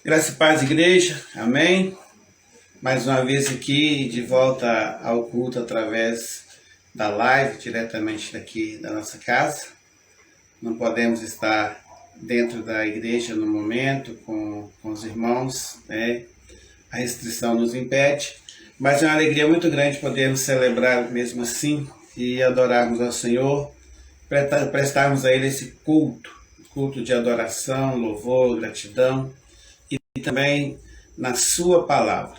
Graça e paz, igreja, amém? Mais uma vez aqui, de volta ao culto através da live, diretamente daqui da nossa casa. Não podemos estar dentro da igreja no momento, com os irmãos, né? A restrição nos impede, mas é uma alegria muito grande podermos celebrar mesmo assim e adorarmos ao Senhor, prestarmos a Ele esse culto de adoração, louvor, gratidão, e também na sua palavra.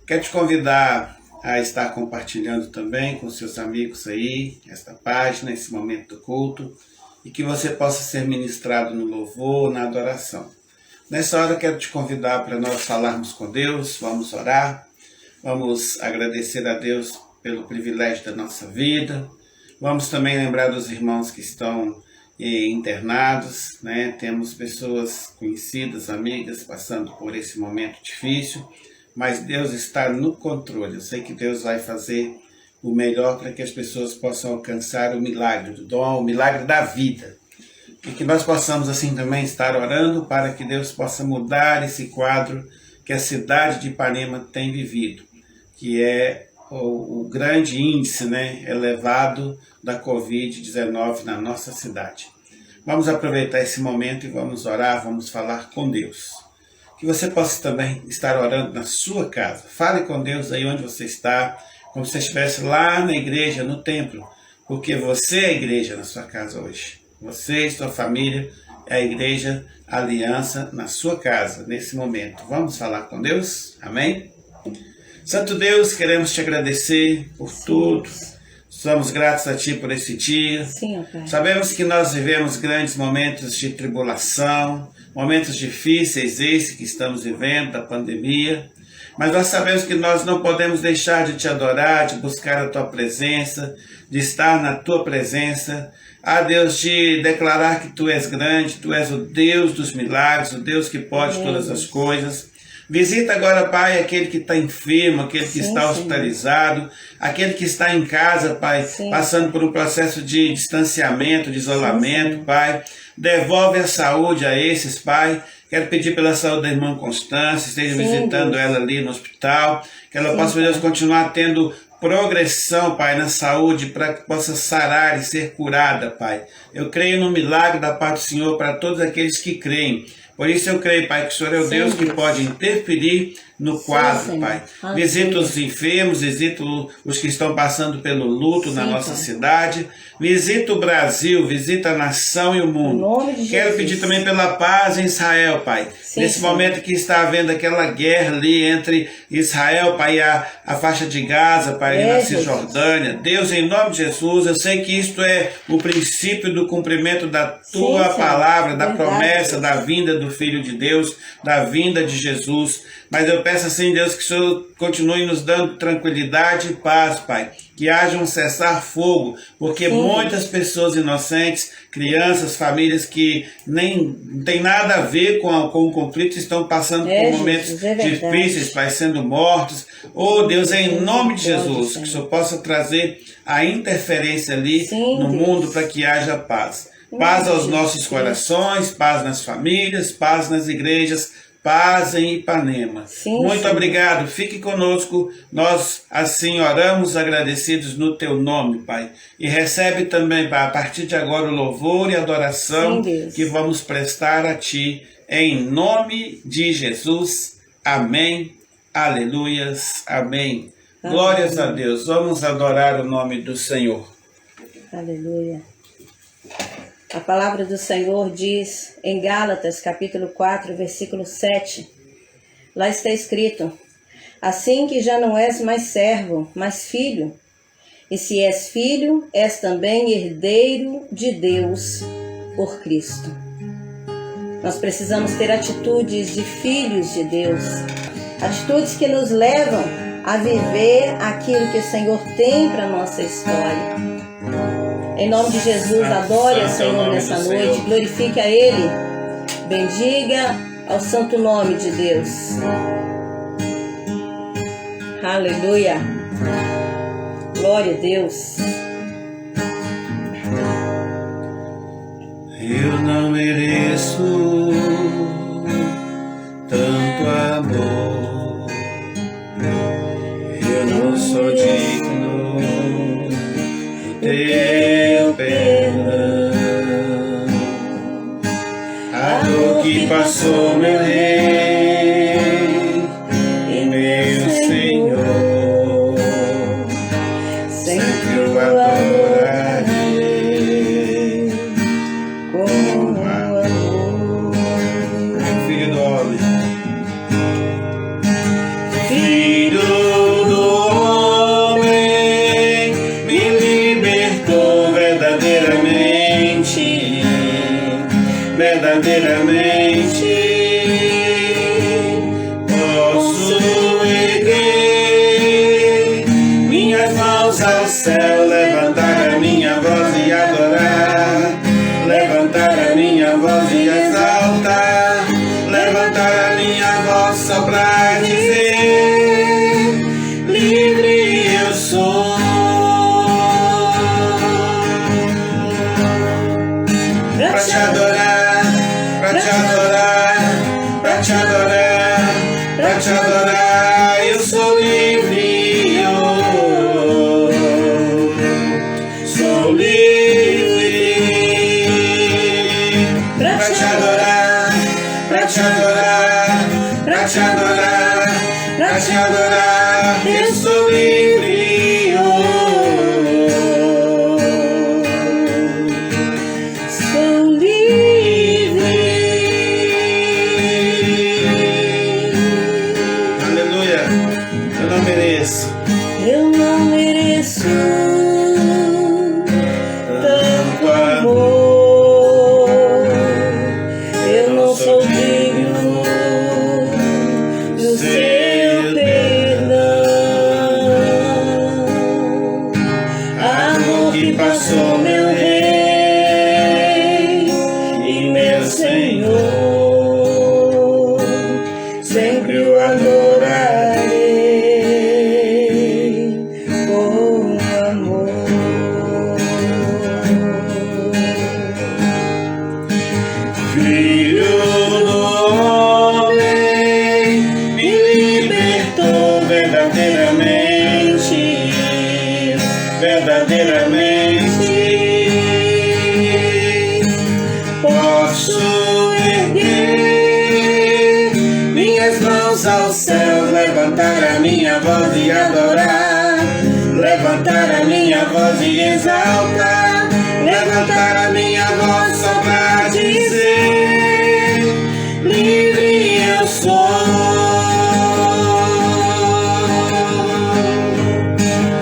Quero te convidar a estar compartilhando também com seus amigos aí, esta página, esse momento do culto, e que você possa ser ministrado no louvor, na adoração. Nessa hora quero te convidar para nós falarmos com Deus, vamos orar, vamos agradecer a Deus pelo privilégio da nossa vida, vamos também lembrar dos irmãos que estão internados, né? Temos pessoas conhecidas, amigas, passando por esse momento difícil, mas Deus está no controle. Eu sei que Deus vai fazer o melhor para que as pessoas possam alcançar o milagre do dom, o milagre da vida. E que nós possamos assim também estar orando para que Deus possa mudar esse quadro que a cidade de Ipanema tem vivido, que é o grande índice, né, elevado da Covid-19 na nossa cidade. Vamos aproveitar esse momento e vamos orar, vamos falar com Deus. Que você possa também estar orando na sua casa. Fale com Deus aí onde você está, como se você estivesse lá na igreja, no templo, porque você é a igreja na sua casa hoje. Você e sua família é a igreja, a aliança na sua casa, nesse momento. Vamos falar com Deus? Amém? Santo Deus, queremos te agradecer por tudo. Somos gratos a Ti por esse dia. Sim, Pai. Sabemos que nós vivemos grandes momentos de tribulação, momentos difíceis, esse que estamos vivendo, da pandemia. Mas nós sabemos que nós não podemos deixar de Te adorar, de buscar a Tua presença, de estar na Tua presença. Ah, Deus, de declarar que Tu és grande, Tu és o Deus dos milagres, o Deus que pode todas as coisas. Visita agora, Pai, aquele que está enfermo, aquele que está hospitalizado, aquele que está em casa, Pai, passando por um processo de distanciamento, de isolamento, Pai. Devolve a saúde a esses, Pai. Quero pedir pela saúde da irmã Constância, esteja visitando ela ali no hospital, que ela possa, Deus, continuar tendo progressão, Pai, na saúde, para que possa sarar e ser curada, Pai. Eu creio no milagre da parte do Senhor para todos aqueles que creem. Por isso eu creio, Pai, que o Senhor é o Deus que pode interferir no quadro, Pai. Visita os enfermos, visita os que estão passando pelo luto na nossa cidade. Visita o Brasil, visita a nação e o mundo. Quero pedir também pela paz em Israel, Pai. Nesse momento que está havendo aquela guerra ali entre Israel, Pai, e a faixa de Gaza, Pai, na Cisjordânia. Deus, em nome de Jesus, eu sei que isto é o princípio do cumprimento da Tua palavra, da promessa, da vinda do Filho de Deus, da vinda de Jesus. Mas eu peço assim, Deus, que o Senhor continue nos dando tranquilidade e paz, Pai. Que haja um cessar-fogo, porque muitas pessoas inocentes, crianças, famílias que nem tem nada a ver com o conflito, estão passando por momentos difíceis, Pai, sendo mortos. Oh, Deus, em nome de Jesus, que o Senhor possa trazer a interferência ali no mundo para que haja paz. Paz aos nossos corações, paz nas famílias, paz nas igrejas, paz em Ipanema. Muito obrigado, fique conosco, nós assim oramos agradecidos no Teu nome, Pai. E recebe também, Pai, a partir de agora o louvor e adoração que vamos prestar a Ti, em nome de Jesus. Amém, aleluias, amém. Glórias a Deus, vamos adorar o nome do Senhor. Aleluia. A palavra do Senhor diz em Gálatas, capítulo 4, versículo 7. Lá está escrito: assim que já não és mais servo, mas filho. E se és filho, és também herdeiro de Deus por Cristo. Nós precisamos ter atitudes de filhos de Deus. Atitudes que nos levam a viver aquilo que o Senhor tem para a nossa história. Em nome de Jesus, adore ao Senhor nessa noite, glorifique a Ele, bendiga ao santo nome de Deus. Aleluia, glória a Deus. Eu não mereço tanto passou, meu Rei e meu Senhor, sempre o adorarei com amor. Filho do homem, Filho do homem, me libertou verdadeiramente, verdadeiramente. Posso erguer minhas mãos ao céu, levantar a minha voz e adorar, levantar a minha voz e exaltar, levantar a minha voz só pra dizer: livre eu sou. Pra te adorar, pra te adorar, pra te adorar, pra te adorar, eu sou livre, oh, sou livre. Pra te adorar, pra te adorar, pra te adorar, pra te adorar, eu sou livre, oh, sou livre. Aleluia. Eu não mereço. Eu não mereço tanto amor. Eu não sou digno do seu perdão. Amor que passou, meu Rei e meu Senhor, sempre o adorarei com amor. Filho do homem, me libertou verdadeiramente, verdadeiramente. Posso erguer minhas mãos ao céu, levantar a minha voz e adorar, levantar a minha voz e exaltar, levantar a minha voz só pra dizer: livre eu sou.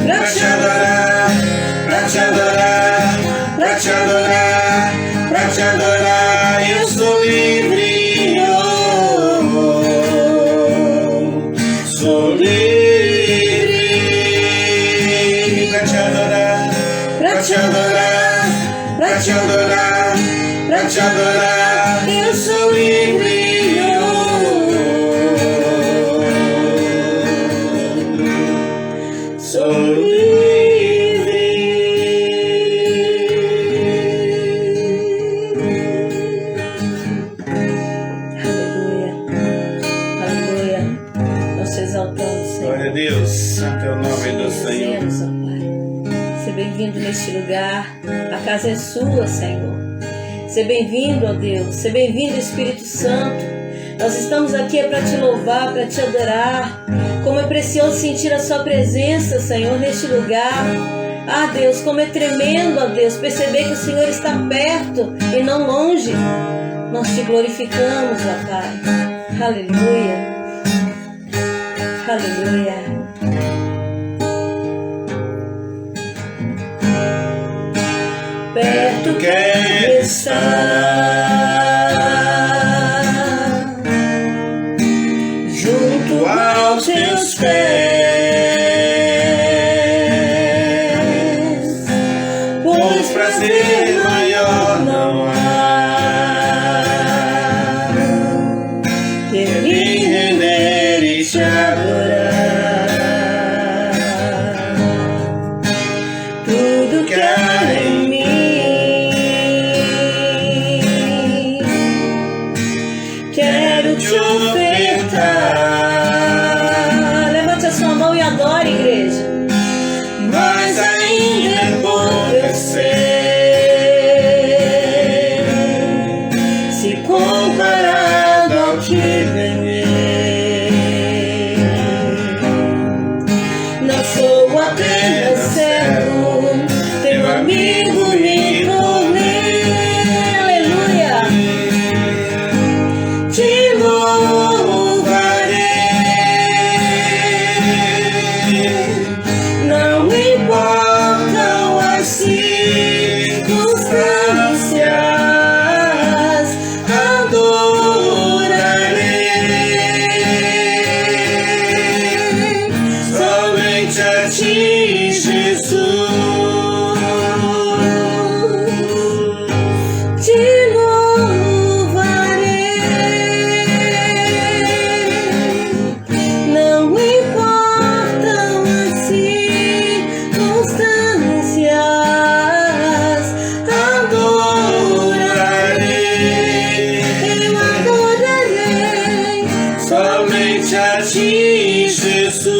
Pra te adorar, pra te adorar, pra te adorar, pra te adorar, eu sou livre, oh, sou livre. Pra te adorar, pra te adorar, pra te adorar, pra te adorar, eu sou livre, oh, sou livre. Aleluia, aleluia. Nós te exaltamos, Senhor. Glória a Deus, santo é o nome do Senhor. Bendizemos, ó Pai. Seja bem-vindo neste lugar. A casa é sua, Senhor. Seja bem-vindo, ó Deus. Seja bem-vindo, Espírito Santo. Nós estamos aqui para te louvar, para te adorar. Como é precioso sentir a sua presença, Senhor, neste lugar. Ah, Deus, como é tremendo, ó Deus, perceber que o Senhor está perto e não longe. Nós te glorificamos, ó Pai. Aleluia. Aleluia. Perto quero estar, junto aos teus pés, pois prazer maior não há que me render e te adorar. Tudo que há em mim quero te ofertar. Levante a sua mão e adore, igreja. Mas ainda é bom eu ser, se comparar ti, Jesus.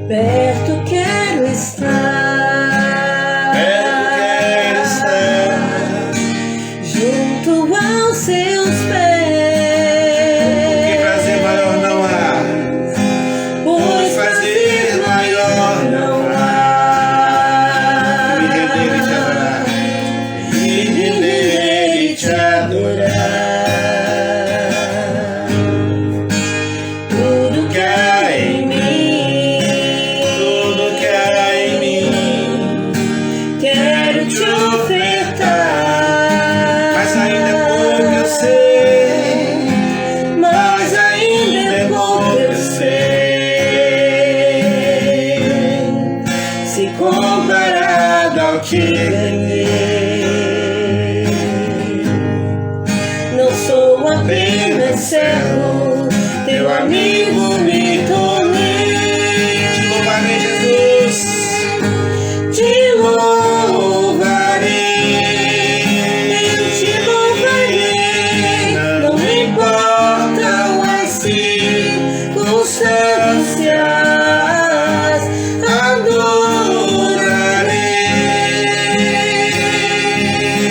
Perto quero estar, junto aos seus pés. Que prazer maior não há, Pois prazer maior não há. Me render e te adorar, me render e te adorar. Tudo que há em mim, Tudo que há em mim, quero te ofertar. mas ainda é pouco eu sei, Mas ainda é pouco eu sei, se comparado ao que ganhei. Não sou apenas servo, teu amigo me tornei. te louvarei, Jesus. Te louvarei, eu te louvarei, não me importam as circunstâncias,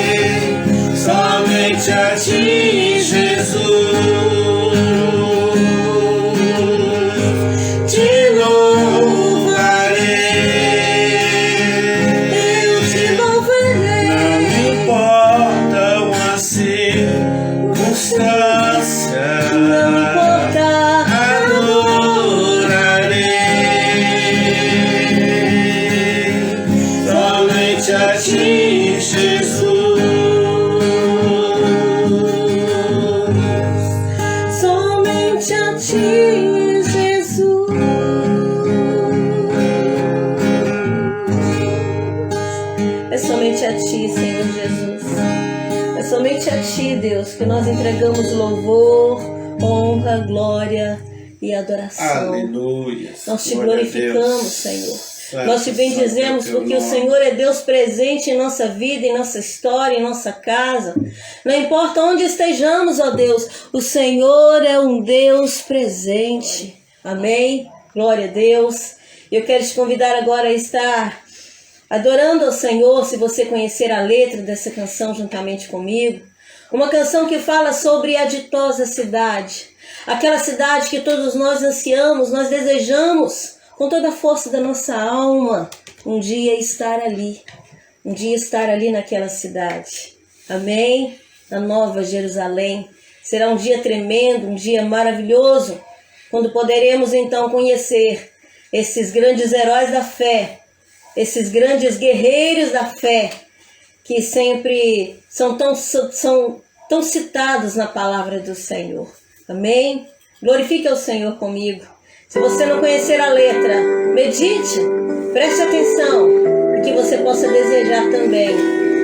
adorarei somente a ti, Jesus. Te louvarei, eu te louvarei. Não importam as circunstâncias, Não importa, adorarei somente a ti, Jesus. somente a ti, Jesus. É somente a ti, Senhor Jesus. É somente a ti, Deus, que nós entregamos louvor, honra, glória e adoração. Aleluia. Nós te Glória a glorificamos, Deus. Senhor. Santo, Nós te bendizemos santo é o porque o teu Senhor é Deus presente em nossa vida, em nossa história, em nossa casa. Não importa onde estejamos, ó Deus, o Senhor é um Deus presente. Amém? Glória a Deus. Eu quero te convidar agora a estar adorando ao Senhor, se você conhecer a letra dessa canção juntamente comigo. Uma canção que fala sobre a ditosa cidade. Aquela cidade que todos nós ansiamos, nós desejamos com toda a força da nossa alma um dia estar ali. Um dia estar ali naquela cidade. Amém? Na Nova Jerusalém. Será um dia tremendo, um dia maravilhoso, quando poderemos então conhecer esses grandes heróis da fé, esses grandes guerreiros da fé, que sempre são tão citados na palavra do Senhor. Amém? Glorifique ao Senhor comigo. Se você não conhecer a letra, medite, preste atenção, e que você possa desejar também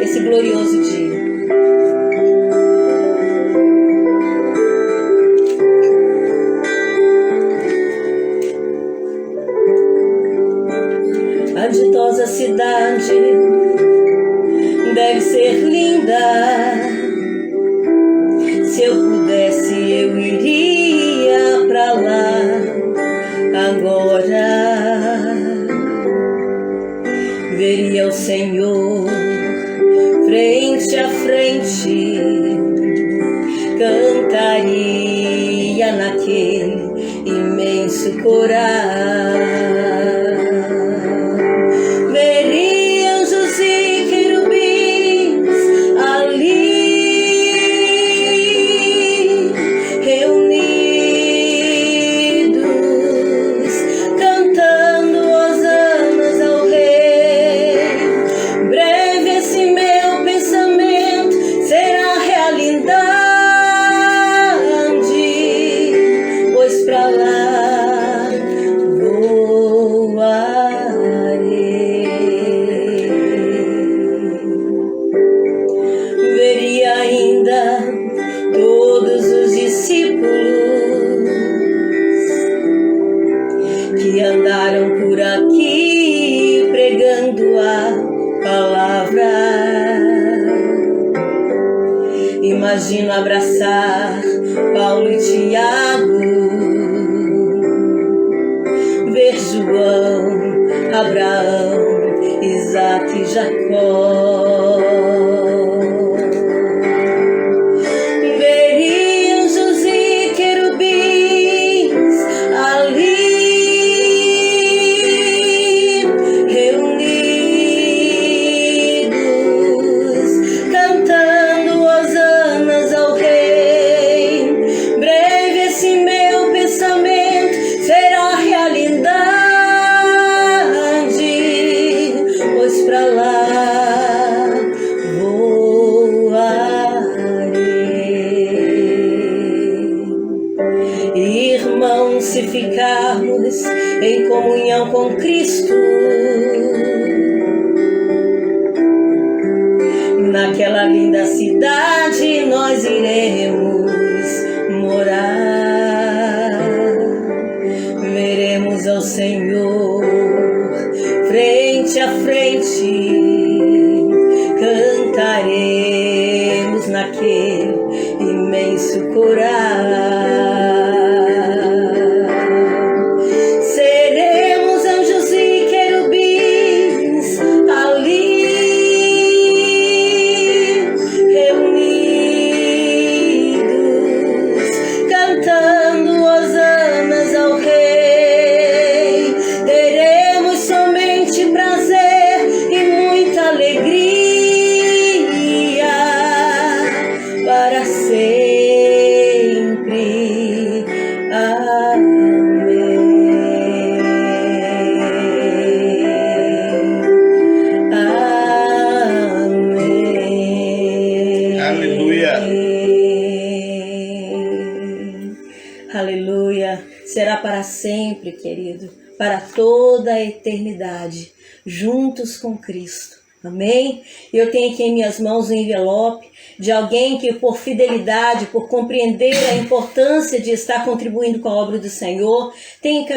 esse glorioso dia. A ditosa cidade deve ser linda. Se eu pudesse, eu iria pra lá agora. Veria o Senhor frente a frente, cantaria naquele imenso coral. Veria anjos e querubins ali reunidos, cantando hosanas ao Rei. Breve esse meu pensamento será realidade, pois pra lá Imagino abraçar Paulo e Tiago, ver João, Abraão, Isaque e Jacó. Ver anjos e querubins ali reunidos, cantando hosanas ao Rei. Breve esse meu pensamento será realidade, pois pra lá voarei. Irmãos, se ficarmos em comunhão com Cristo, naquela linda cidade nós iremos morar. Veremos ao Senhor frente a frente, cantaremos naquele imenso coral. Seremos anjos e querubins ali reunidos, cantando hosanas ao Rei. Teremos somente prazer e muita alegria para sempre. Amém. Amém. Aleluia. Aleluia. Será para sempre, querido, para toda a eternidade, juntos com Cristo. Amém? Eu tenho aqui em minhas mãos um envelope de alguém que, por fidelidade, por compreender a importância de estar contribuindo com a obra do Senhor, tem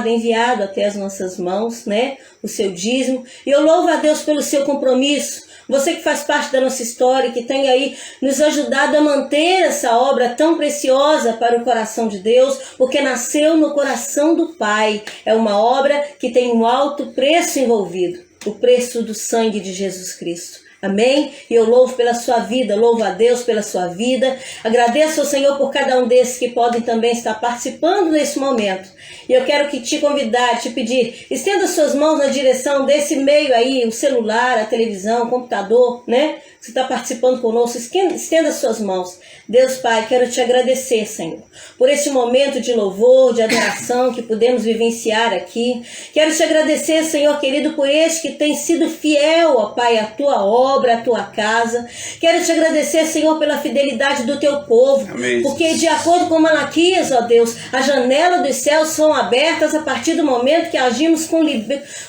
enviado até as nossas mãos, né, o seu dízimo. E eu louvo a Deus pelo seu compromisso. Você que faz parte da nossa história, que tem aí nos ajudado a manter essa obra tão preciosa para o coração de Deus, porque nasceu no coração do Pai. É uma obra que tem um alto preço envolvido, o preço do sangue de Jesus Cristo. Amém? E eu louvo pela sua vida, louvo a Deus pela sua vida. Agradeço ao Senhor por cada um desses que podem também estar participando nesse momento. E eu quero te convidar, te pedir, estenda suas mãos na direção desse meio aí, o celular, a televisão, o computador, né? Você está participando conosco, estenda suas mãos. Deus Pai, quero te agradecer, Senhor, por esse momento de louvor, de adoração que pudemos vivenciar aqui. Quero te agradecer, Senhor querido, por este que tem sido fiel, ó Pai, à tua obra, à tua casa. Quero te agradecer, Senhor, pela fidelidade do teu povo. Amém. Porque de acordo com Malaquias, ó Deus, a janela dos céus são abertas a partir do momento que agimos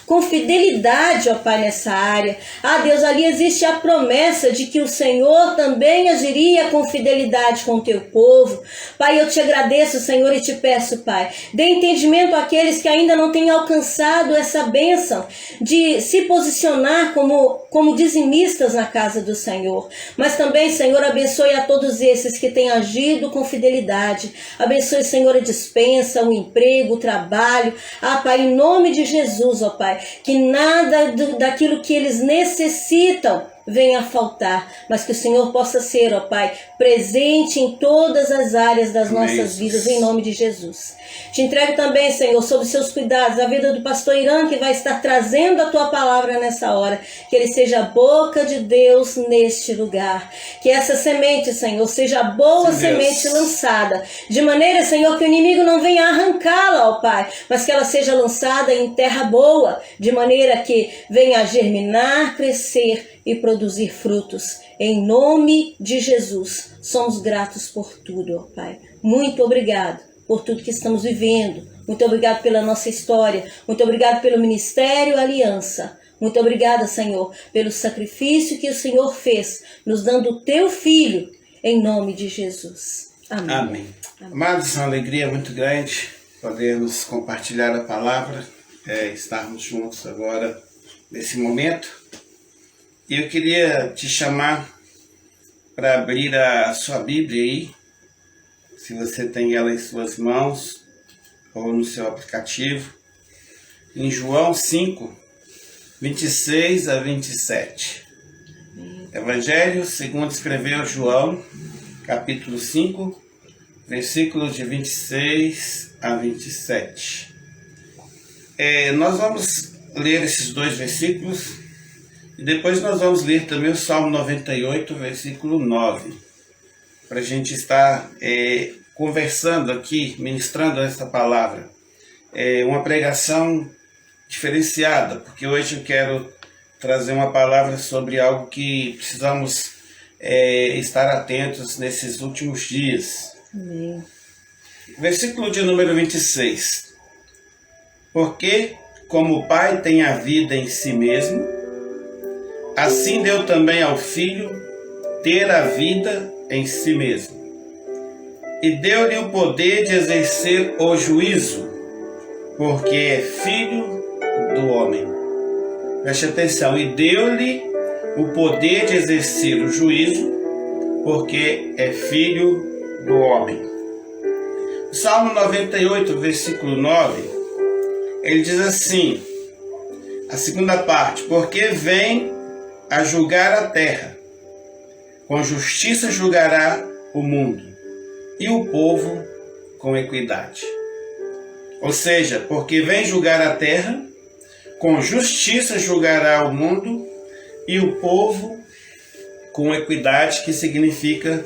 com fidelidade, ó Pai, nessa área. Ah, Deus, ali existe a promessa de que o Senhor também agiria com fidelidade com o teu povo. Pai, eu te agradeço, Senhor, e te peço, Pai, dê entendimento àqueles que ainda não têm alcançado essa bênção de se posicionar como dizimistas na casa do Senhor. Mas também, Senhor, abençoe a todos esses que têm agido com fidelidade. Abençoe, Senhor, a dispensa, o emprego, o trabalho. Ah, Pai, em nome de Jesus, ó Pai, que nada daquilo que eles necessitam venha a faltar, mas que o Senhor possa ser, ó Pai, presente em todas as áreas das nossas vidas, em nome de Jesus. Te entrego também, Senhor, sob seus cuidados, a vida do pastor Irã, que vai estar trazendo a tua palavra nessa hora, que ele seja a boca de Deus neste lugar, que essa semente, Senhor, seja a boa semente lançada, de maneira, Senhor, que o inimigo não venha arrancá-la, ó Pai, mas que ela seja lançada em terra boa, de maneira que venha a germinar, crescer e produzir frutos. Em nome de Jesus, somos gratos por tudo, ó Pai. Muito obrigado por tudo que estamos vivendo. Muito obrigado pela nossa história. Muito obrigado pelo Ministério Aliança. Muito obrigada, Senhor, pelo sacrifício que o Senhor fez, nos dando o teu Filho, em nome de Jesus. Amém. Amém. Amados, é uma alegria muito grande podermos compartilhar a palavra, estarmos juntos agora nesse momento. E eu queria te chamar para abrir a sua Bíblia aí, se você tem ela em suas mãos ou no seu aplicativo, em João 5, 26 a 27. Evangelho segundo escreveu João, capítulo 5, versículos de 26 a 27. Nós vamos ler esses dois versículos e depois nós vamos ler também o Salmo 98, versículo 9, para a gente estar conversando aqui, ministrando essa palavra. Uma pregação diferenciada, porque hoje eu quero trazer uma palavra sobre algo que precisamos estar atentos nesses últimos dias. Amém. Versículo de número 26. Porque, como o Pai tem a vida em si mesmo, assim deu também ao Filho ter a vida em si mesmo. E deu-lhe o poder de exercer o juízo, porque é filho do homem. Preste atenção. E deu-lhe o poder de exercer o juízo, porque é filho do homem. Salmo 98, versículo 9, ele diz assim, a segunda parte: porque vem a julgar a terra, com justiça julgará o mundo, e o povo com equidade. Ou seja, porque vem julgar a terra, com justiça julgará o mundo, e o povo com equidade, que significa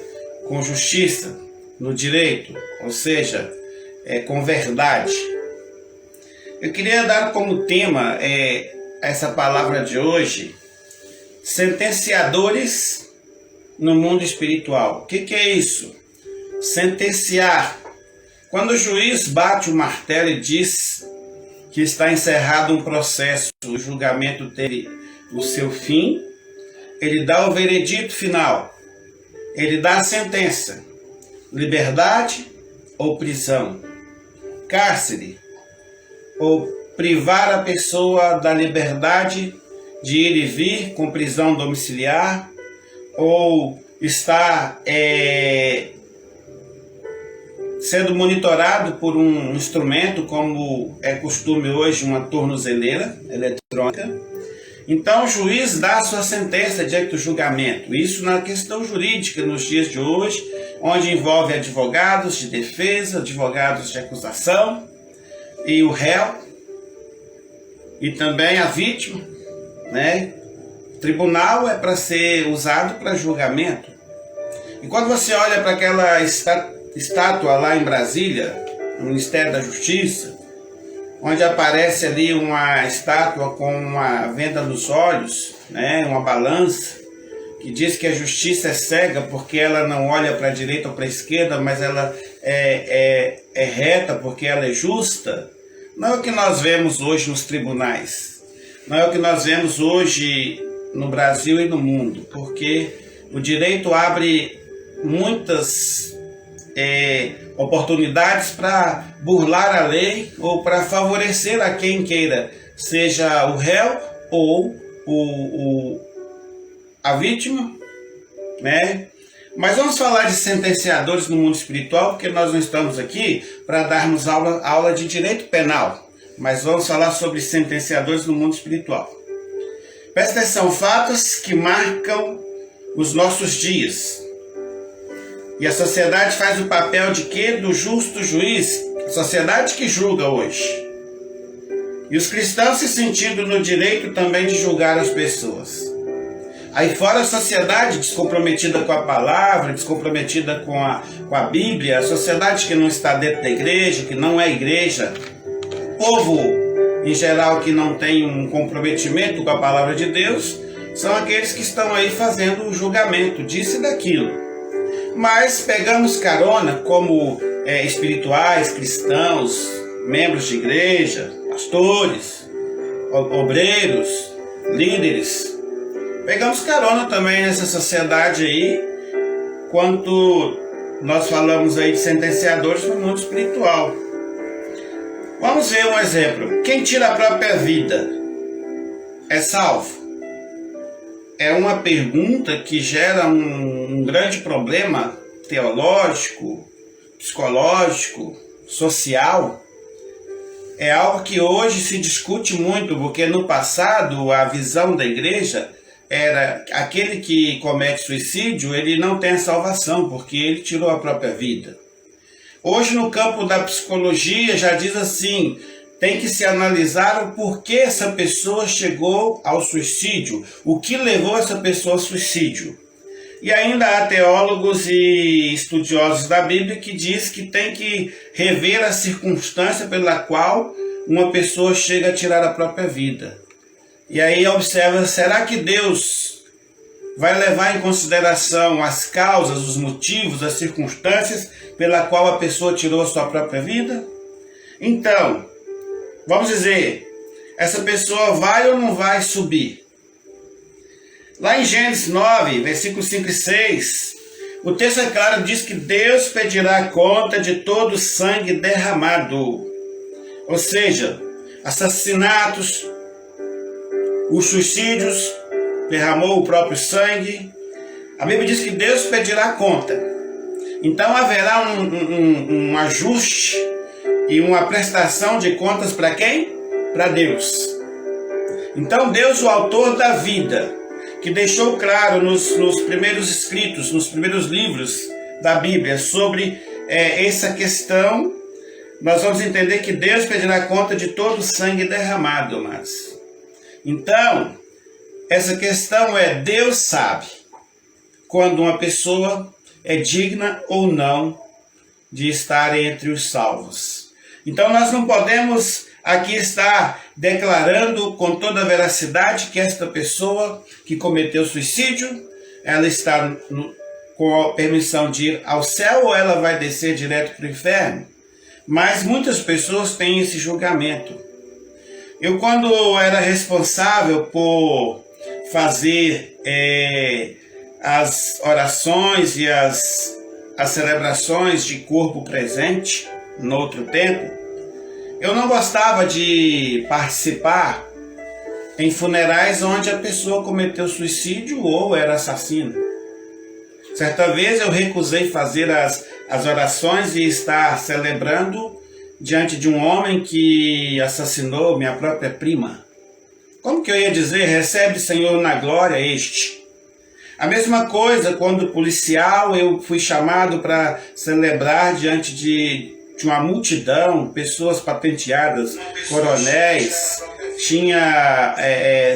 com justiça, no direito, ou seja, com verdade. Eu queria dar como tema essa palavra de hoje, sentenciadores no mundo espiritual. O que é isso? Sentenciar. Quando o juiz bate o martelo e diz que está encerrado um processo, o julgamento teve o seu fim, ele dá o veredito final, ele dá a sentença: liberdade ou prisão, cárcere, ou privar a pessoa da liberdade de ir e vir com prisão domiciliar, ou estar sendo monitorado por um instrumento, como é costume hoje, uma tornozeleira eletrônica. Então o juiz dá a sua sentença diante do julgamento. Isso na questão jurídica nos dias de hoje, onde envolve advogados de defesa, advogados de acusação, e o réu, e também a vítima, né? O tribunal é para ser usado para julgamento. E quando você olha para aquela estátua lá em Brasília, no Ministério da Justiça, onde aparece ali uma estátua com uma venda nos olhos, né? Uma balança, que diz que a justiça é cega porque ela não olha para a direita ou para a esquerda, mas ela é reta porque ela é justa. Não é o que nós vemos hoje nos tribunais, não é o que nós vemos hoje no Brasil e no mundo, porque o direito abre muitas oportunidades para burlar a lei ou para favorecer a quem queira, seja o réu ou a vítima, né? Mas vamos falar de sentenciadores no mundo espiritual, porque nós não estamos aqui para darmos aula de direito penal, mas vamos falar sobre sentenciadores no mundo espiritual. Presta atenção, fatos que marcam os nossos dias. E a sociedade faz o papel de quê? Do justo juiz, a sociedade que julga hoje. E os cristãos se sentindo no direito também de julgar as pessoas. Aí fora a sociedade descomprometida com a palavra, descomprometida com a Bíblia, a sociedade que não está dentro da igreja, que não é igreja, povo em geral que não tem um comprometimento com a palavra de Deus, são aqueles que estão aí fazendo o julgamento disso e daquilo. Mas pegamos carona como espirituais, cristãos, membros de igreja, pastores, obreiros, líderes. Pegamos carona também nessa sociedade aí, quando nós falamos aí de sentenciadores no mundo espiritual. Vamos ver um exemplo. Quem tira a própria vida é salvo? é uma pergunta que gera um grande problema teológico, psicológico, social. É algo que hoje se discute muito, porque no passado a visão da igreja era aquele que comete suicídio, ele não tem a salvação, porque ele tirou a própria vida. Hoje no campo da psicologia já diz assim, tem que se analisar o porquê essa pessoa chegou ao suicídio, o que levou essa pessoa ao suicídio. E ainda há teólogos e estudiosos da Bíblia que diz que tem que rever a circunstância pela qual uma pessoa chega a tirar a própria vida. E aí observa, será que Deus vai levar em consideração as causas, os motivos, as circunstâncias pela qual a pessoa tirou a sua própria vida? Então, vamos dizer, essa pessoa vai ou não vai subir? Lá em Gênesis 9, versículos 5 e 6, o texto é claro, diz que Deus pedirá conta de todo o sangue derramado. Ou seja, assassinatos, os suicídios, derramou o próprio sangue. A Bíblia diz que Deus pedirá conta. Então haverá um ajuste e uma prestação de contas para quem? Para Deus. Então Deus, o autor da vida, que deixou claro nos primeiros escritos, nos primeiros livros da Bíblia sobre essa questão, nós vamos entender que Deus pedirá conta de todo o sangue derramado, amados. Então, essa questão é, Deus sabe quando uma pessoa é digna ou não de estar entre os salvos. Então nós não podemos aqui estar declarando com toda a veracidade que esta pessoa que cometeu suicídio, ela está com a permissão de ir ao céu ou ela vai descer direto para o inferno. Mas muitas pessoas têm esse julgamento. Eu, quando era responsável por fazer as orações e as celebrações de corpo presente, no outro tempo, eu não gostava de participar em funerais onde a pessoa cometeu suicídio ou era assassina. Certa vez eu recusei fazer as orações e estar celebrando diante de um homem que assassinou minha própria prima. Como que eu ia dizer, recebe, Senhor, na glória este? A mesma coisa quando policial eu fui chamado para celebrar diante de uma multidão, pessoas patenteadas, coronéis, tinha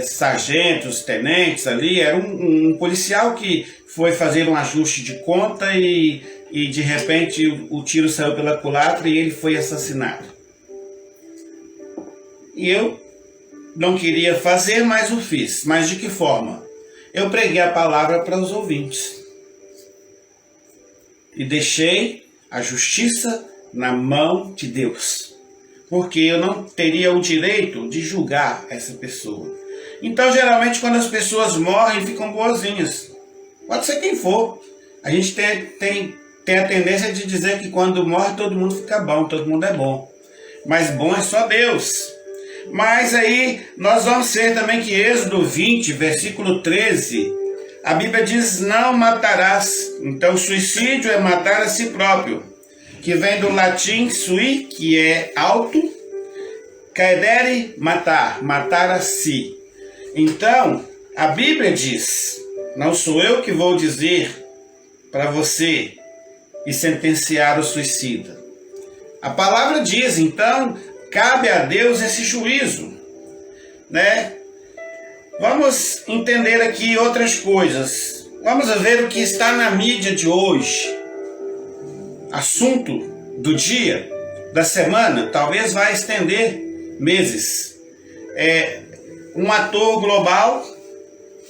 sargentos, tenentes ali, era um policial que foi fazer um ajuste de conta e de repente o tiro saiu pela culatra e ele foi assassinado. E eu não queria fazer, mas o fiz. Mas de que forma? Eu preguei a palavra para os ouvintes. E deixei a justiça na mão de Deus. Porque eu não teria o direito de julgar essa pessoa. Então, geralmente, quando as pessoas morrem, ficam boazinhas. Pode ser quem for. A gente tem a tendência de dizer que quando morre, todo mundo fica bom, todo mundo é bom. Mas bom é só Deus. Mas aí nós vamos ver também que Êxodo 20, versículo 13, a Bíblia diz, não matarás. Então suicídio é matar a si próprio, que vem do latim sui, que é alto, caedere, matar, matar a si. Então a Bíblia diz, não sou eu que vou dizer para você e sentenciar o suicida. A palavra diz, então, cabe a Deus esse juízo, né? Vamos entender aqui outras coisas. Vamos ver o que está na mídia de hoje. Assunto do dia, da semana, talvez vai estender meses. Um ator global,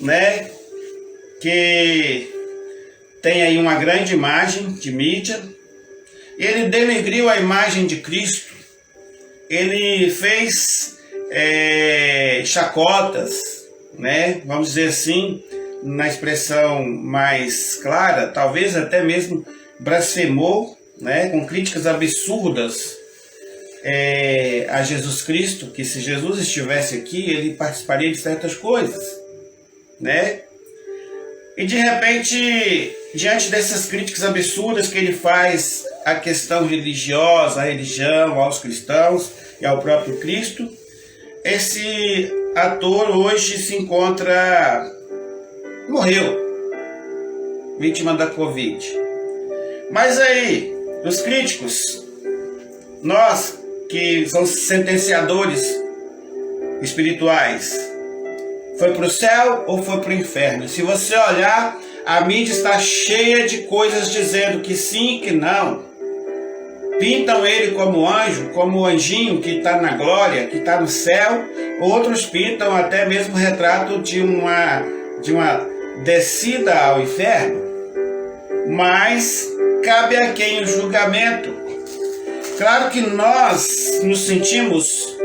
né, que tem aí uma grande imagem de mídia, ele denegriu a imagem de Cristo. Ele fez chacotas, né? Vamos dizer assim, na expressão mais clara, talvez até mesmo blasfemou, né? Com críticas absurdas a Jesus Cristo, que se Jesus estivesse aqui, ele participaria de certas coisas, né? E de repente, diante dessas críticas absurdas que ele faz à questão religiosa, à religião, aos cristãos e ao próprio Cristo, esse ator hoje se encontra, morreu, vítima da Covid. Mas aí, os críticos, nós que somos sentenciadores espirituais, foi para o céu ou foi para o inferno? Se você olhar, a mídia está cheia de coisas dizendo que sim e que não. Pintam ele como anjo, como o anjinho que está na glória, que está no céu. Outros pintam até mesmo o retrato de uma descida ao inferno. Mas cabe a quem o julgamento? Claro que nós nos sentimos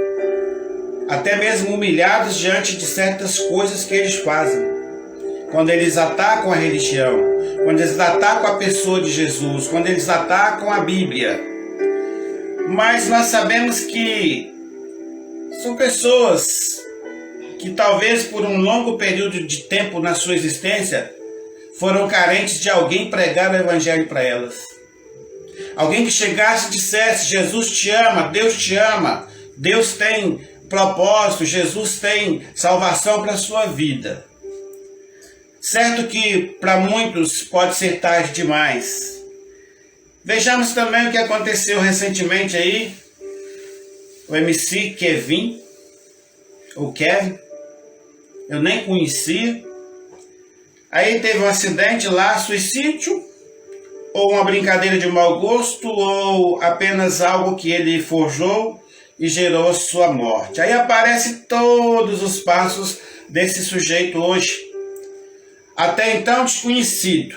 até mesmo humilhados diante de certas coisas que eles fazem. Quando eles atacam a religião, quando eles atacam a pessoa de Jesus, quando eles atacam a Bíblia. Mas nós sabemos que são pessoas que talvez por um longo período de tempo na sua existência foram carentes de alguém pregar o Evangelho para elas. Alguém que chegasse e dissesse: Jesus te ama, Deus tem propósito, Jesus tem salvação para a sua vida. Certo que para muitos pode ser tarde demais. Vejamos também o que aconteceu recentemente aí. O MC Kevin, ou Kevin, eu nem conhecia. Aí teve um acidente lá, suicídio, ou uma brincadeira de mau gosto, ou apenas algo que ele forjou e gerou sua morte. Aí aparecem todos os passos desse sujeito hoje. Até então desconhecido.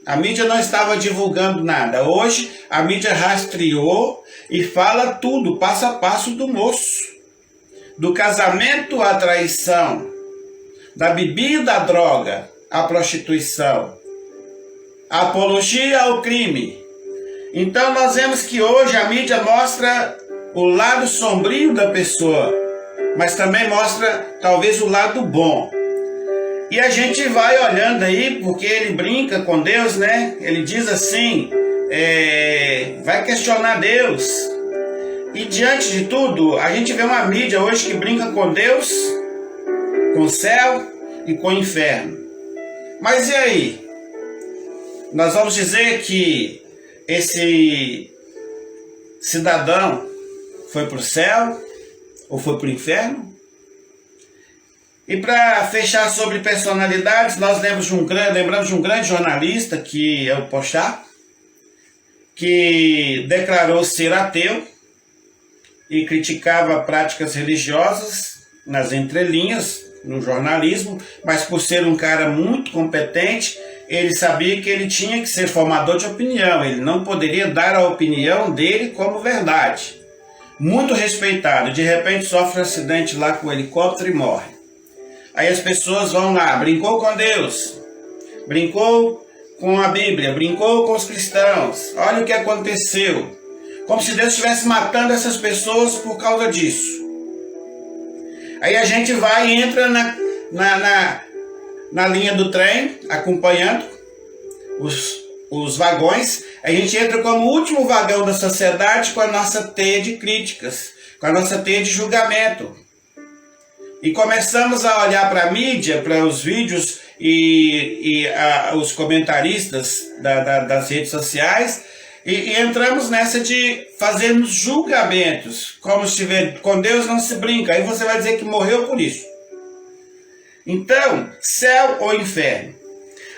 A mídia não estava divulgando nada. Hoje a mídia rastreou e fala tudo, passo a passo do moço. Do casamento à traição, da bebida à droga, à prostituição, a apologia ao crime. Então nós vemos que hoje a mídia mostra o lado sombrio da pessoa, mas também mostra talvez o lado bom. E a gente vai olhando aí, porque ele brinca com Deus, né? Ele diz assim, vai questionar Deus. E diante de tudo, a gente vê uma mídia hoje que brinca com Deus, com o céu e com o inferno. Mas e aí? Nós vamos dizer que esse cidadão foi para o céu ou foi para o inferno? E para fechar sobre personalidades, nós lembramos de um grande jornalista, que é o Porchat, que declarou ser ateu e criticava práticas religiosas nas entrelinhas, no jornalismo, mas por ser um cara muito competente, ele sabia que ele tinha que ser formador de opinião, ele não poderia dar a opinião dele como verdade. Muito respeitado, de repente sofre um acidente lá com o helicóptero e morre. Aí as pessoas vão lá, brincou com Deus, brincou com a Bíblia, brincou com os cristãos, olha o que aconteceu. Como se Deus estivesse matando essas pessoas por causa disso. Aí a gente vai e entra na linha do trem, acompanhando os vagões. A gente entra como último vagão da sociedade com a nossa teia de críticas, com a nossa teia de julgamento. E começamos a olhar para a mídia, para os vídeos e os comentaristas das redes sociais e entramos nessa de fazermos julgamentos, como se vê, com Deus não se brinca, aí você vai dizer que morreu por isso. Então, céu ou inferno?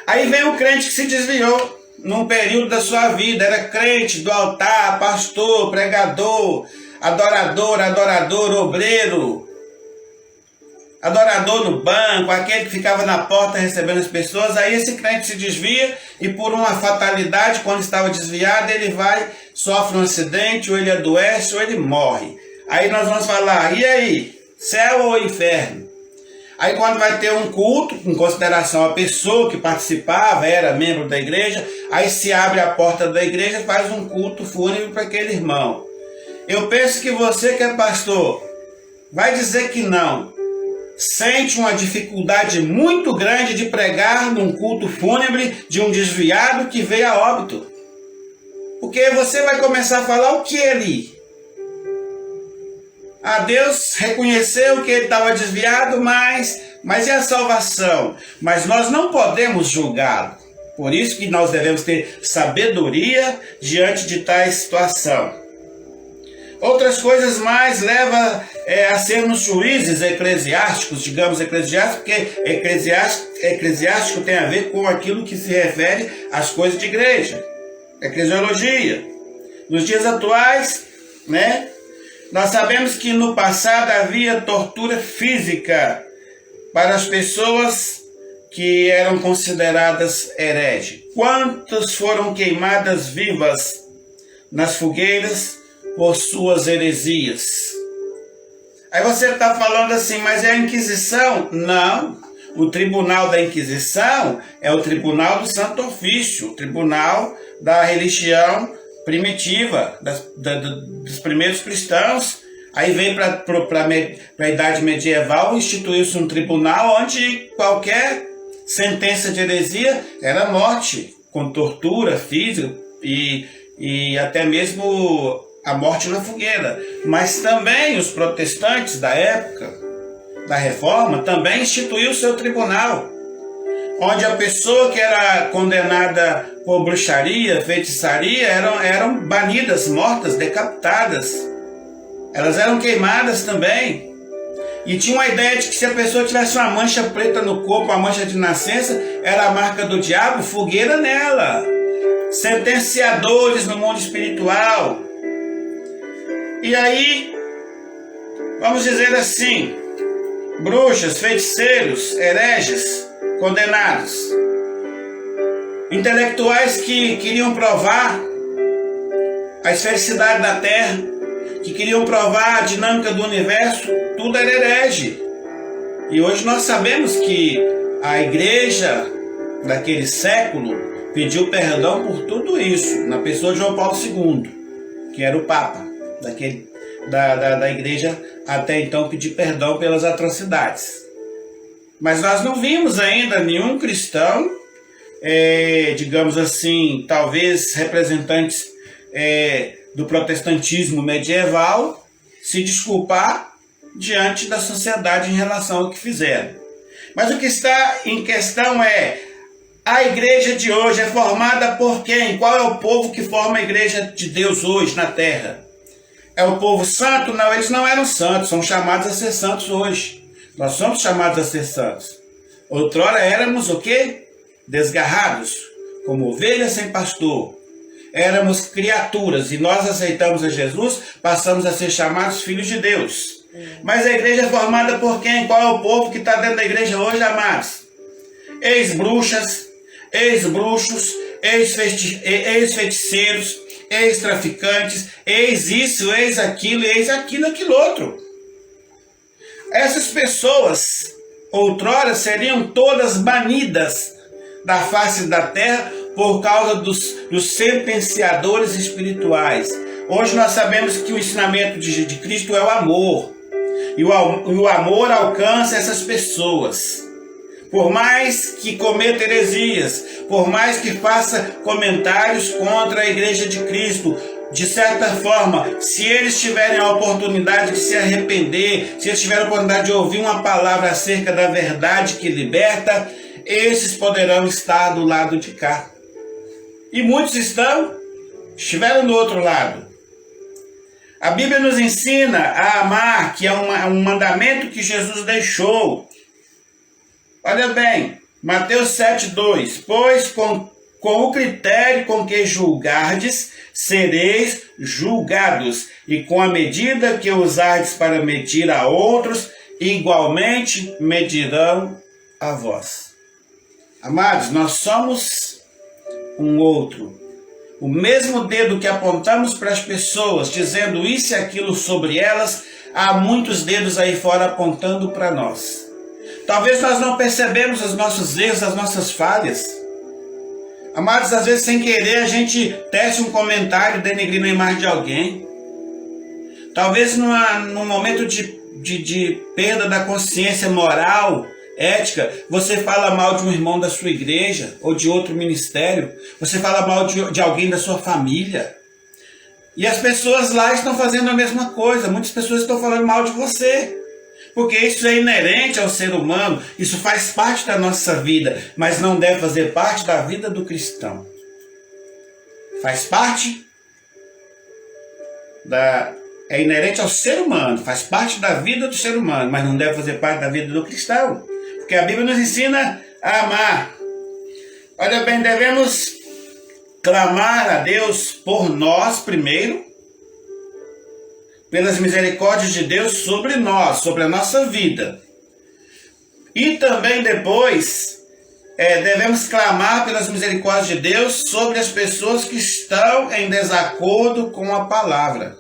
Aí vem o crente que se desviou num período da sua vida, era crente do altar, pastor, pregador, adorador, obreiro, adorador no banco, aquele que ficava na porta recebendo as pessoas. Aí esse crente se desvia e por uma fatalidade, quando estava desviado, ele vai, sofre um acidente, ou ele adoece, ou ele morre. Aí nós vamos falar, e aí, céu ou inferno? Aí quando vai ter um culto, em consideração a pessoa que participava, era membro da igreja, aí se abre a porta da igreja e faz um culto fúnebre para aquele irmão. Eu penso que você que é pastor, vai dizer que não. sente uma dificuldade muito grande de pregar num culto fúnebre de um desviado que veio a óbito. Porque você vai começar a falar o que ali? Deus reconheceu que ele estava desviado, mas e a salvação? Mas nós não podemos julgá-lo. Por isso que nós devemos ter sabedoria diante de tais situação. Outras coisas mais levam a sermos juízes eclesiásticos, digamos eclesiásticos, porque eclesiástico tem a ver com aquilo que se refere às coisas de igreja, eclesiologia. Nos dias atuais, né, nós sabemos que no passado havia tortura física para as pessoas que eram consideradas hereges. Quantas foram queimadas vivas nas fogueiras por suas heresias? Aí você está falando assim, mas é a Inquisição? Não. O tribunal da Inquisição é o tribunal do Santo Ofício, o tribunal da religião primitiva, dos primeiros cristãos. Aí vem para a Idade Medieval, instituiu-se um tribunal onde qualquer sentença de heresia era morte, com tortura física e até mesmo a morte na fogueira. Mas também os protestantes da época da Reforma também instituiu o seu tribunal, onde a pessoa que era condenada por bruxaria, feitiçaria, eram banidas, mortas, decapitadas. Elas eram queimadas também. E tinha uma ideia de que se a pessoa tivesse uma mancha preta no corpo, a mancha de nascença, era a marca do diabo, fogueira nela. Sentenciadores no mundo espiritual. E aí, vamos dizer assim, bruxas, feiticeiros, hereges, condenados. Intelectuais que queriam provar a esfericidade da Terra, que queriam provar a dinâmica do universo, tudo era herege. E hoje nós sabemos que a igreja daquele século pediu perdão por tudo isso, na pessoa de João Paulo II, que era o Papa da igreja até então pedir perdão pelas atrocidades. Mas nós não vimos ainda nenhum cristão, digamos assim, talvez representantes do protestantismo medieval, se desculpar diante da sociedade em relação ao que fizeram. Mas o que está em questão é: a igreja de hoje é formada por quem? Qual é o povo que forma a igreja de Deus hoje na terra? É o povo santo? Não, eles não eram santos, são chamados a ser santos hoje. Nós somos chamados a ser santos. Outrora éramos o quê? Desgarrados, como ovelhas sem pastor. Éramos criaturas e nós aceitamos a Jesus, passamos a ser chamados filhos de Deus. Mas a igreja é formada por quem? Qual é o povo que está dentro da igreja hoje, amados? Ex-bruxas, ex-bruxos, ex-feiticeiros, ex-traficantes, ex-isso, ex-aquilo, aquilo outro. Essas pessoas, outrora, seriam todas banidas da face da terra por causa dos sentenciadores espirituais. Hoje nós sabemos que o ensinamento de Cristo é o amor. E o amor alcança essas pessoas. Por mais que cometa heresias, por mais que faça comentários contra a igreja de Cristo, de certa forma, se eles tiverem a oportunidade de se arrepender, se eles tiverem a oportunidade de ouvir uma palavra acerca da verdade que liberta, esses poderão estar do lado de cá. E muitos estiveram do outro lado. A Bíblia nos ensina a amar, que é um mandamento que Jesus deixou. Olha bem, Mateus 7,2: Pois com o critério com que julgardes, sereis julgados, e com a medida que usardes para medir a outros, igualmente medirão a vós. Amados, nós somos um outro. O mesmo dedo que apontamos para as pessoas, dizendo isso e aquilo sobre elas, há muitos dedos aí fora apontando para nós. Talvez nós não percebemos os nossos erros, as nossas falhas. Amados, às vezes sem querer a gente tece um comentário denegrindo a imagem de alguém. Talvez num momento de de perda da consciência moral, ética. Você fala mal de um irmão da sua igreja ou de outro ministério. Você fala mal de alguém da sua família. E as pessoas lá estão fazendo a mesma coisa. Muitas pessoas estão falando mal de você. Porque isso é inerente ao ser humano. Isso faz parte da nossa vida. Mas não deve fazer parte da vida do cristão. Faz parte é inerente ao ser humano, faz parte da vida do ser humano, mas não deve fazer parte da vida do cristão, porque a Bíblia nos ensina a amar. Olha bem, devemos clamar a Deus por nós primeiro, pelas misericórdias de Deus sobre nós, sobre a nossa vida. E também depois devemos clamar pelas misericórdias de Deus sobre as pessoas que estão em desacordo com a palavra.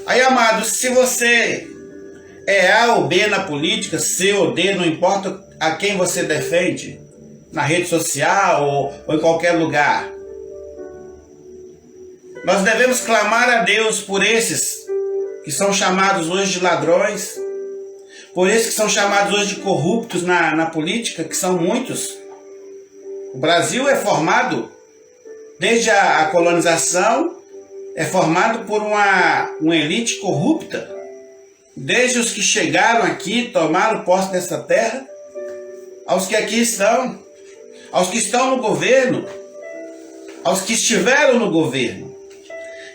Aí, amados, se você é A ou B na política, C ou D, não importa a quem você defende, na rede social ou em qualquer lugar, nós devemos clamar a Deus por esses que são chamados hoje de ladrões, por esses que são chamados hoje de corruptos na política, que são muitos. O Brasil é formado, desde a colonização, é formado por uma elite corrupta. Desde os que chegaram aqui, tomaram posse dessa terra, aos que aqui estão, aos que estão no governo, aos que estiveram no governo.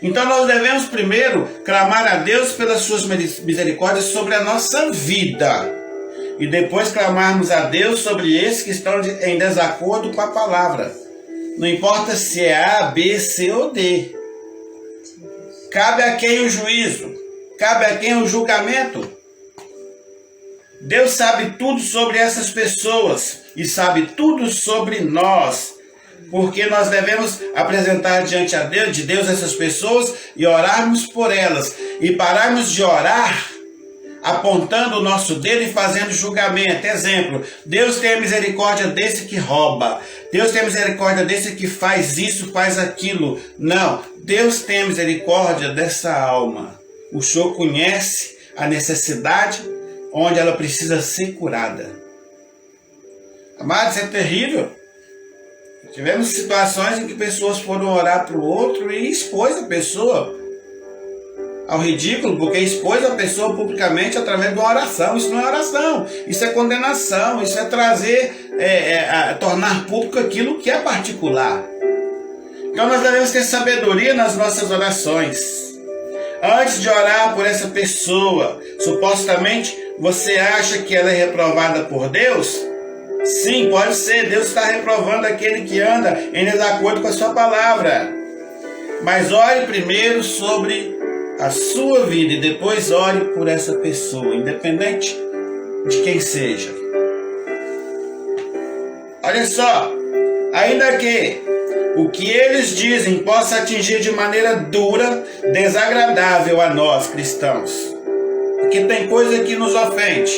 Então nós devemos primeiro clamar a Deus pelas suas misericórdias sobre a nossa vida. E depois clamarmos a Deus sobre esses que estão em desacordo com a palavra. Não importa se é A, B, C ou D. Cabe a quem o juízo? Cabe a quem o julgamento? Deus sabe tudo sobre essas pessoas e sabe tudo sobre nós. Porque nós devemos apresentar diante de Deus essas pessoas e orarmos por elas. E pararmos de orar apontando o nosso dedo e fazendo julgamento. Exemplo, Deus tem a misericórdia desse que rouba. Deus tem a misericórdia desse que faz isso, faz aquilo. Não, Deus tem a misericórdia dessa alma. O Senhor conhece a necessidade onde ela precisa ser curada. Amados, é terrível. Tivemos situações em que pessoas foram orar para o outro e expôs a pessoa ao ridículo, porque expôs a pessoa publicamente através de uma oração. Isso não é oração, isso é condenação, isso é trazer, tornar público aquilo que é particular. Então nós devemos ter sabedoria nas nossas orações. Antes de orar por essa pessoa, supostamente você acha que ela é reprovada por Deus? Sim, pode ser. Deus está reprovando aquele que anda em desacordo com a sua palavra. Mas ore primeiro sobre a sua vida e depois ore por essa pessoa, independente de quem seja. Olha só, ainda que o que eles dizem possa atingir de maneira dura, desagradável a nós cristãos, porque tem coisa que nos ofende,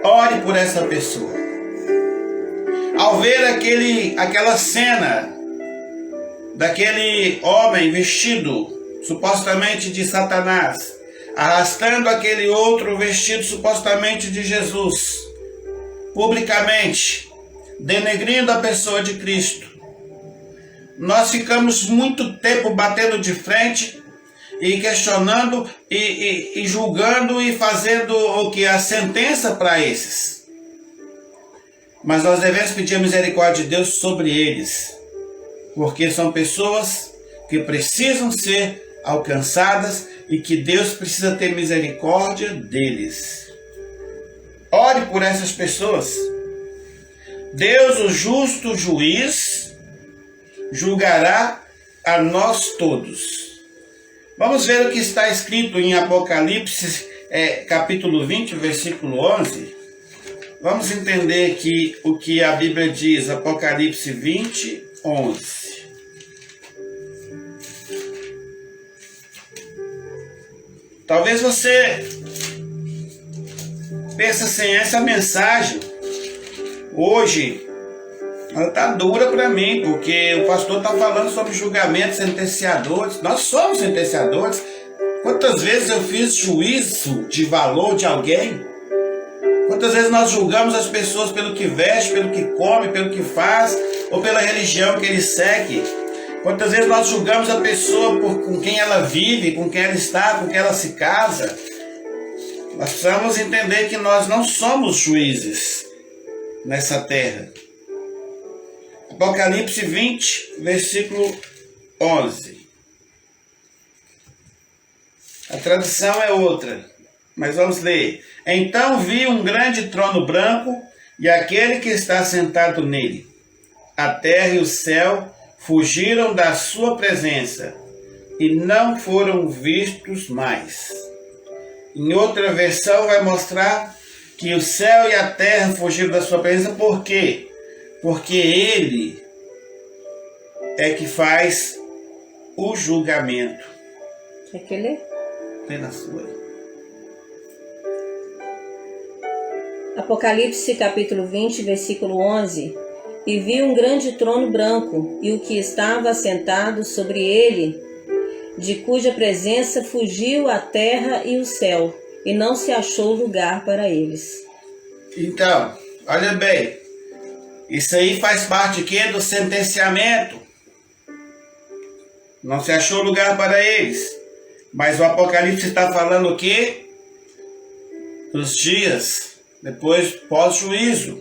ore por essa pessoa. Ao ver aquela cena daquele homem vestido supostamente de Satanás, arrastando aquele outro vestido supostamente de Jesus, publicamente, denegrindo a pessoa de Cristo, nós ficamos muito tempo batendo de frente e questionando e julgando e fazendo o que? A sentença para esses. Mas nós devemos pedir a misericórdia de Deus sobre eles, porque são pessoas que precisam ser alcançadas e que Deus precisa ter misericórdia deles. Ore por essas pessoas. Deus, o justo juiz, julgará a nós todos. Vamos ver o que está escrito em Apocalipse, capítulo 20, versículo 11. Vamos entender aqui o que a Bíblia diz, Apocalipse 20, 11. Talvez você pense assim, essa mensagem hoje ela está dura para mim, porque o pastor está falando sobre julgamentos sentenciadores. Nós somos sentenciadores. Quantas vezes eu fiz juízo de valor de alguém? Quantas vezes nós julgamos as pessoas pelo que veste, pelo que come, pelo que faz, ou pela religião que ele segue? Quantas vezes nós julgamos a pessoa com quem ela vive, com quem ela está, com quem ela se casa? Nós precisamos entender que nós não somos juízes nessa terra. Apocalipse 20, versículo 11. A tradução é outra, mas vamos ler. Então vi um grande trono branco e aquele que está sentado nele. A terra e o céu fugiram da sua presença e não foram vistos mais. Em outra versão vai mostrar que o céu e a terra fugiram da sua presença. Por quê? Porque ele é que faz o julgamento. Quer que ler? Lê na sua. Apocalipse capítulo 20, versículo 11. E vi um grande trono branco, e o que estava assentado sobre ele, de cuja presença fugiu a terra e o céu, e não se achou lugar para eles. Então, olha bem, isso aí faz parte do sentenciamento. Não se achou lugar para eles. Mas o Apocalipse está falando o quê? Dos dias depois pós-juízo.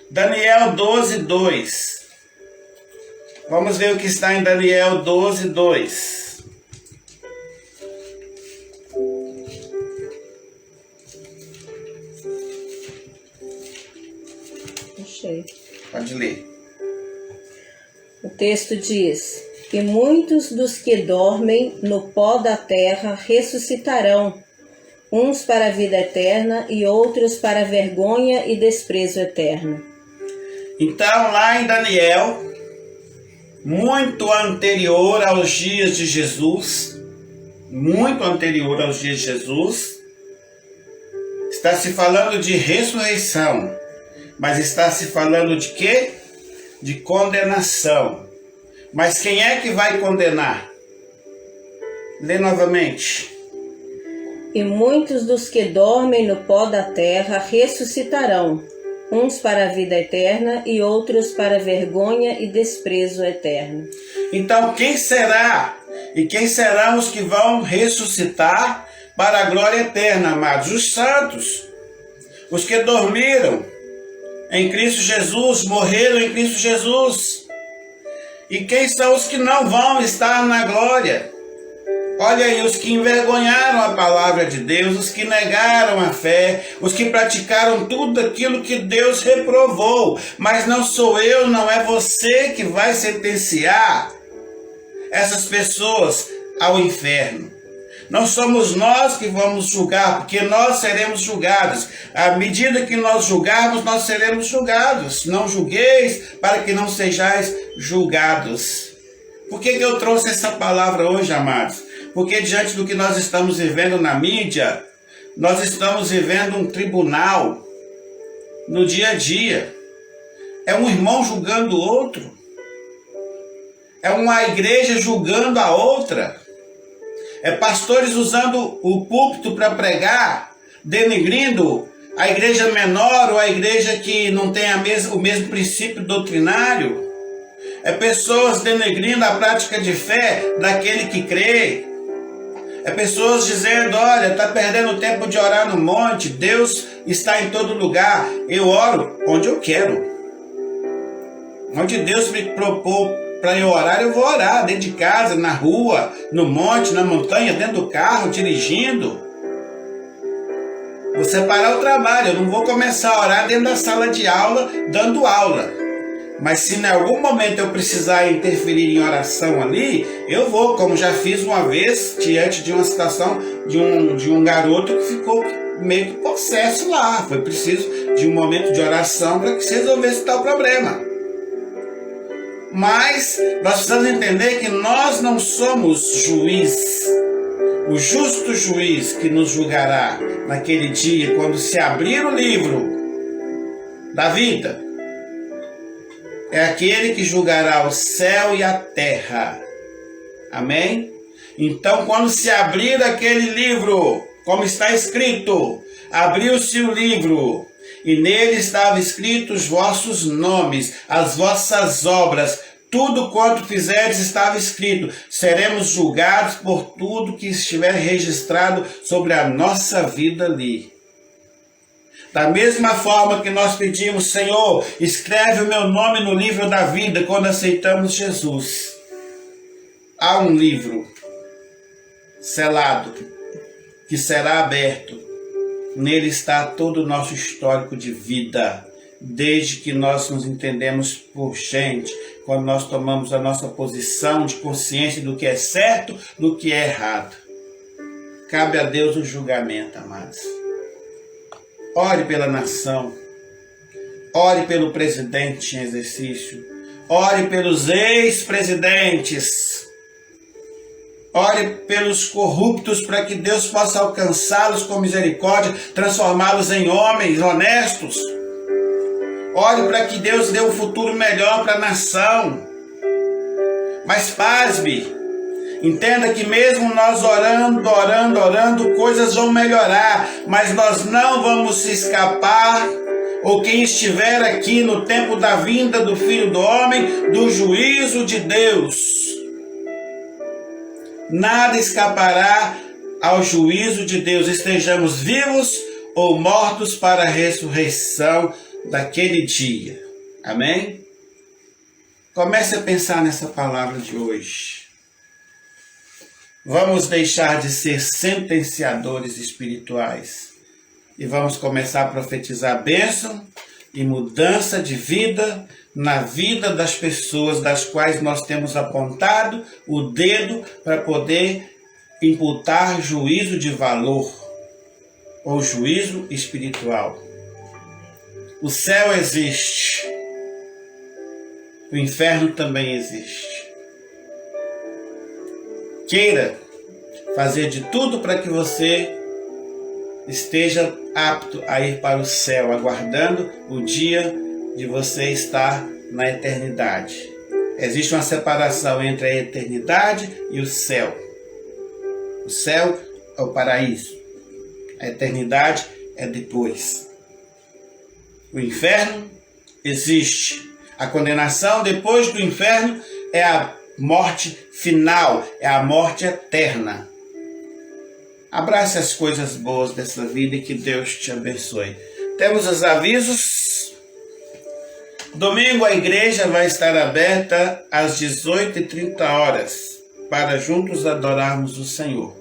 Daniel 12, 2. Vamos ver o que está em Daniel 12, 2. Achei. Pode ler. O texto diz: E muitos dos que dormem no pó da terra ressuscitarão, uns para a vida eterna e outros para a vergonha e desprezo eterno. Então, lá em Daniel, muito anterior aos dias de Jesus, está se falando de ressurreição, mas está se falando de quê? De condenação. Mas quem é que vai condenar? Lê novamente. E muitos dos que dormem no pó da terra ressuscitarão, uns para a vida eterna e outros para a vergonha e desprezo eterno. Então quem será? E quem serão os que vão ressuscitar para a glória eterna, amados? Os santos, os que dormiram em Cristo Jesus, morreram em Cristo Jesus. E quem são os que não vão estar na glória? Olha aí, os que envergonharam a palavra de Deus, os que negaram a fé, os que praticaram tudo aquilo que Deus reprovou. Mas não sou eu, não é você que vai sentenciar essas pessoas ao inferno. Não somos nós que vamos julgar, porque nós seremos julgados. À medida que nós julgarmos, nós seremos julgados. Não julgueis para que não sejais julgados. Por que eu trouxe essa palavra hoje, amados? Porque diante do que nós estamos vivendo na mídia, nós estamos vivendo um tribunal no dia a dia. É um irmão julgando o outro. É uma igreja julgando a outra. É pastores usando o púlpito para pregar, denegrindo a igreja menor ou a igreja que não tem o mesmo princípio doutrinário. É pessoas denegrindo a prática de fé daquele que crê. É pessoas dizendo, olha, está perdendo tempo de orar no monte, Deus está em todo lugar. Eu oro onde eu quero. Onde Deus me propôs para eu orar, eu vou orar, dentro de casa, na rua, no monte, na montanha, dentro do carro, dirigindo. Vou separar o trabalho, eu não vou começar a orar dentro da sala de aula, dando aula. Mas se em algum momento eu precisar interferir em oração ali, eu vou, como já fiz uma vez, diante de uma situação de um garoto que ficou meio que possesso lá. Foi preciso de um momento de oração para que se resolvesse tal problema. Mas nós precisamos entender que nós não somos juiz. O justo juiz que nos julgará naquele dia, quando se abrir o livro da vida, é aquele que julgará o céu e a terra. Amém? Então, quando se abrir aquele livro, como está escrito, abriu-se o livro, e nele estavam escritos os vossos nomes, as vossas obras, tudo quanto fizerdes estava escrito. Seremos julgados por tudo que estiver registrado sobre a nossa vida ali. Da mesma forma que nós pedimos, Senhor, escreve o meu nome no livro da vida quando aceitamos Jesus. Há um livro selado que será aberto. Nele está todo o nosso histórico de vida, desde que nós nos entendemos por gente, quando nós tomamos a nossa posição de consciência do que é certo, do que é errado. Cabe a Deus o julgamento, amados. Ore pela nação, ore pelo presidente em exercício, ore pelos ex-presidentes, ore pelos corruptos para que Deus possa alcançá-los com misericórdia, transformá-los em homens honestos. Ore para que Deus dê um futuro melhor para a nação. Mas pasme, entenda que mesmo nós orando, coisas vão melhorar, mas nós não vamos se escapar, ou quem estiver aqui no tempo da vinda do Filho do Homem, do juízo de Deus. Nada escapará ao juízo de Deus, estejamos vivos ou mortos para a ressurreição daquele dia. Amém? Comece a pensar nessa palavra de hoje. Vamos deixar de ser sentenciadores espirituais e vamos começar a profetizar bênção e mudança de vida na vida das pessoas das quais nós temos apontado o dedo para poder imputar juízo de valor ou juízo espiritual. O céu existe, o inferno também existe. Queira fazer de tudo para que você esteja apto a ir para o céu, aguardando o dia de você estar na eternidade. Existe uma separação entre a eternidade e o céu. O céu é o paraíso. A eternidade é depois. O inferno existe. A condenação depois do inferno é a morte final, é a morte eterna. Abrace as coisas boas dessa vida e que Deus te abençoe. Temos os avisos. Domingo a igreja vai estar aberta às 18h30 para juntos adorarmos o Senhor.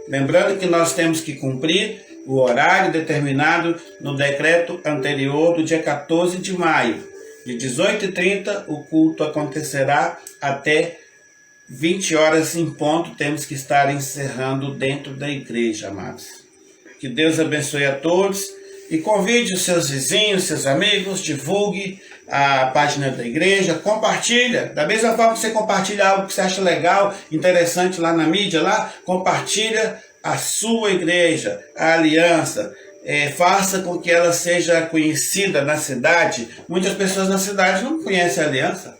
Lembrando que nós temos que cumprir o horário determinado no decreto anterior do dia 14 de maio. De 18h30 o culto acontecerá até 20h em ponto. Temos que estar encerrando dentro da igreja, amados. Que Deus abençoe a todos e convide os seus vizinhos, seus amigos, divulgue a página da igreja, compartilha. Da mesma forma que você compartilha algo que você acha legal, interessante lá na mídia, compartilha a sua igreja, a aliança. Faça com que ela seja conhecida na cidade. Muitas pessoas na cidade não conhecem a aliança.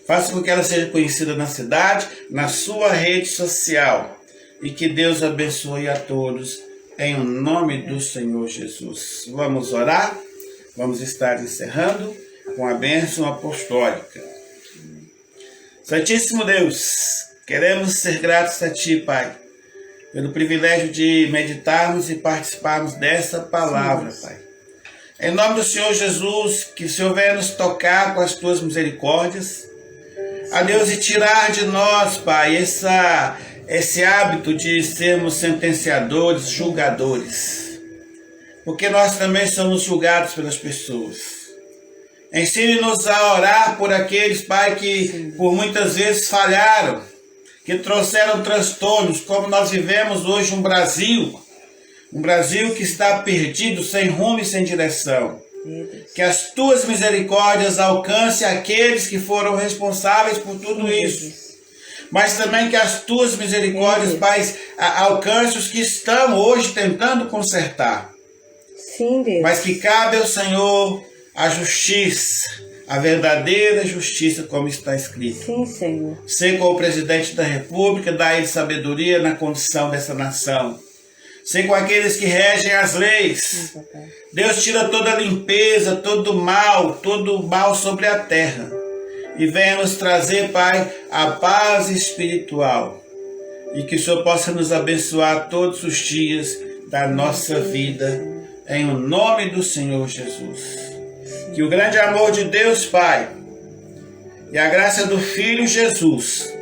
Faça com que ela seja conhecida na cidade, na sua rede social. E que Deus abençoe a todos, em nome do Senhor Jesus. Vamos orar, vamos estar encerrando com a bênção apostólica. Santíssimo Deus, queremos ser gratos a Ti, Pai, pelo privilégio de meditarmos e participarmos dessa palavra, Pai. Em nome do Senhor Jesus, que o Senhor venha nos tocar com as Tuas misericórdias, a Deus, e tirar de nós, Pai, esse hábito de sermos sentenciadores, julgadores, porque nós também somos julgados pelas pessoas. Ensine-nos a orar por aqueles, Pai, que por muitas vezes falharam, que trouxeram transtornos, como nós vivemos hoje um Brasil que está perdido, sem rumo e sem direção. Que as Tuas misericórdias alcancem aqueles que foram responsáveis por tudo isso. Mas também que as Tuas misericórdias, Pai, alcancem os que estão hoje tentando consertar. Sim, Deus. Mas que cabe ao Senhor a justiça, a verdadeira justiça como está escrito. Sim, Senhor. Ser com o presidente da República, dá ele sabedoria na condição dessa nação. Ser com aqueles que regem as leis. Deus tira toda a limpeza, todo o mal sobre a terra. E venha nos trazer, Pai, a paz espiritual. E que o Senhor possa nos abençoar todos os dias da nossa vida. Em o nome do Senhor Jesus. Que o grande amor de Deus, Pai, e a graça do Filho Jesus,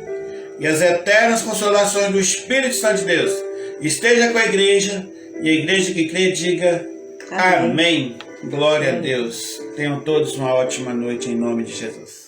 e as eternas consolações do Espírito Santo de Deus, esteja com a igreja, e a igreja que crê diga amém. Glória a Deus. Tenham todos uma ótima noite em nome de Jesus.